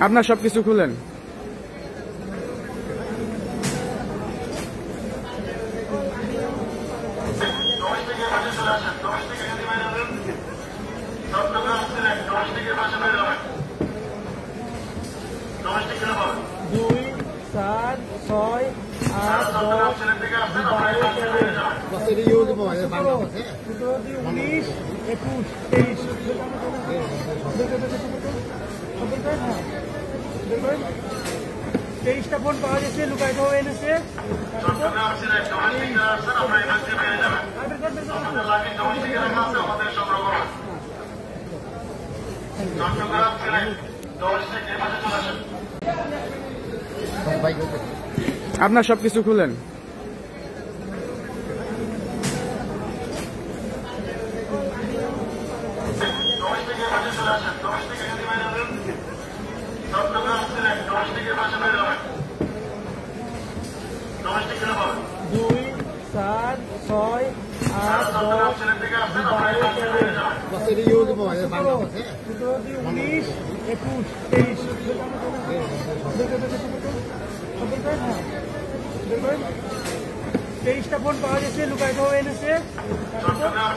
আপনার সবকিছু খুলেন। দুই, 7, 6, 8, 10, 12, 19, 21, 23। 23টা ফোন পাওয়া গেছে, লুকায়িত হয়ে এনেছে। আপনার সবকিছু খুলেন। দুই, 7, 6, 8, 10, 12, 19, 21, 23। 23টা ফোন পাওয়া গেছে, লুকায়িত হয়ে এনেছে। চট্টগ্রাম